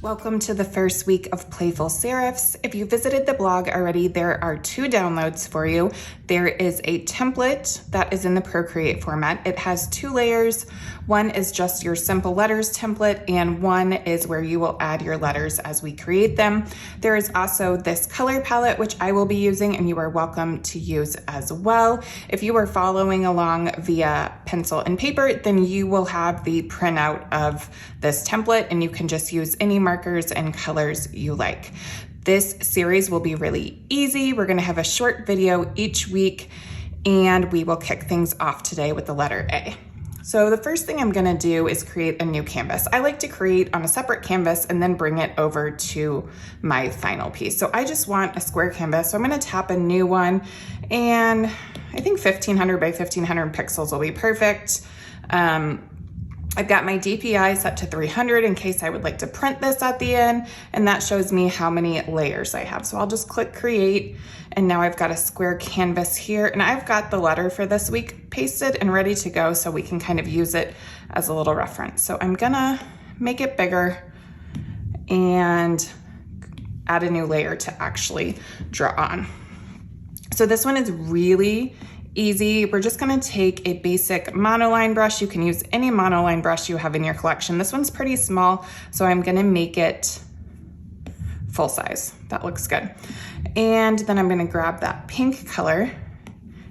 Welcome to the first week of Playful Serifs. If you visited the blog already, there are 2 downloads for you. There is a template that is in the Procreate format. It has 2 layers. One is just your simple letters template, and one is where you will add your letters as we create them. There is also this color palette, which I will be using, and you are welcome to use as well. If you are following along via pencil and paper, then you will have the printout of this template, and you can just use any markers and colors you like. This series will be really easy. We're gonna have a short video each week, and we will kick things off today with the letter A. So the first thing I'm gonna do is create a new canvas. I like to create on a separate canvas and then bring it over to my final piece. So I just want a square canvas. So I'm gonna tap a new one, and I think 1500 by 1500 pixels will be perfect. I've got my DPI set to 300 in case I would like to print this at the end, and that shows me how many layers I have. So I'll just click create, and now I've got a square canvas here, and I've got the letter for this week pasted and ready to go so we can kind of use it as a little reference. So I'm gonna make it bigger and add a new layer to actually draw on. So this one is really easy. We're just gonna take a basic monoline brush. You can use any monoline brush you have in your collection. This one's pretty small, so I'm gonna make it full size. That looks good. And then I'm gonna grab that pink color.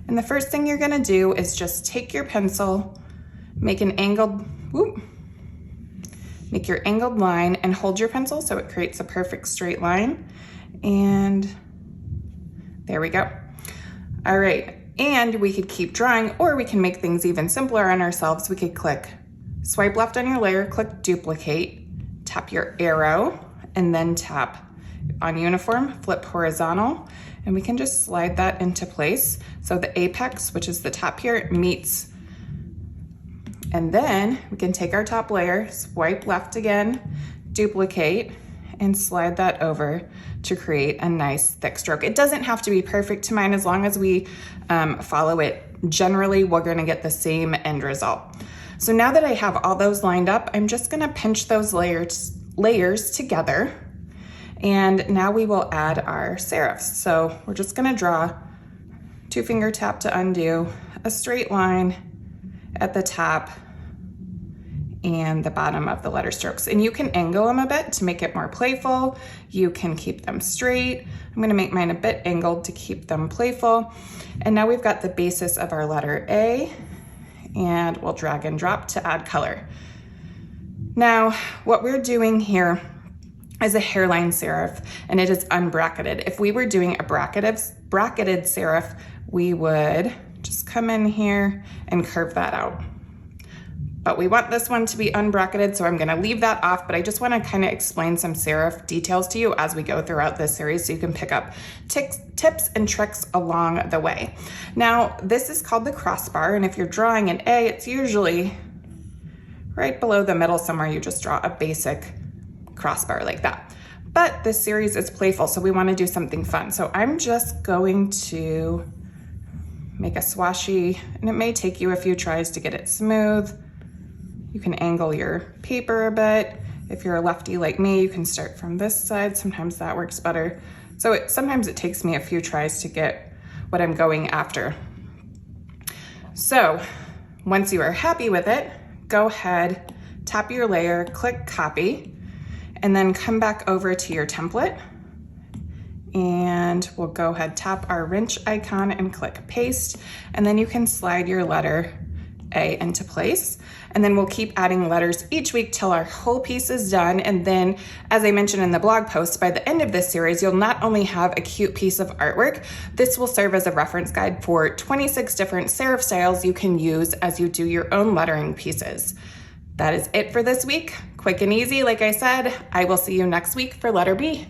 And the first thing you're gonna do is just take your pencil, make an angled, make your angled line and hold your pencil so it creates a perfect straight line. And there we go. All right. And we could keep drawing, or we can make things even simpler on ourselves. We could swipe left on your layer, click duplicate, tap your arrow, and then tap on uniform, flip horizontal, and we can just slide that into place. So the apex, which is the top here, meets. And then we can take our top layer, swipe left again, duplicate, and slide that over to create a nice thick stroke. It doesn't have to be perfect to mine. As long as we follow it generally, we're gonna get the same end result. So now that I have all those lined up, I'm just gonna pinch those layers together, and now we will add our serifs. So we're just gonna draw 2-finger tap to undo, a straight line at the top and the bottom of the letter strokes. And you can angle them a bit to make it more playful. You can keep them straight. I'm gonna make mine a bit angled to keep them playful. And now we've got the basis of our letter A, and we'll drag and drop to add color. Now, what we're doing here is a hairline serif, and it is unbracketed. If we were doing a bracketed serif, we would just come in here and curve that out. But we want this one to be unbracketed, so I'm gonna leave that off, but I just wanna kind of explain some serif details to you as we go throughout this series so you can pick up tips and tricks along the way. Now, this is called the crossbar, and if you're drawing an A, it's usually right below the middle somewhere. You just draw a basic crossbar like that. But this series is playful, so we wanna do something fun. So I'm just going to make a swashy, and it may take you a few tries to get it smooth. You can angle your paper a bit. If you're a lefty like me, you can start from this side. Sometimes that works better. So sometimes it takes me a few tries to get what I'm going after. So once you are happy with it, go ahead, tap your layer, click copy, and then come back over to your template. And we'll go ahead, tap our wrench icon and click paste. And then you can slide your letter A into place. And then we'll keep adding letters each week till our whole piece is done. And then, as I mentioned in the blog post, by the end of this series, you'll not only have a cute piece of artwork, this will serve as a reference guide for 26 different serif styles you can use as you do your own lettering pieces. That is it for this week. Quick and easy, like I said. I will see you next week for letter B.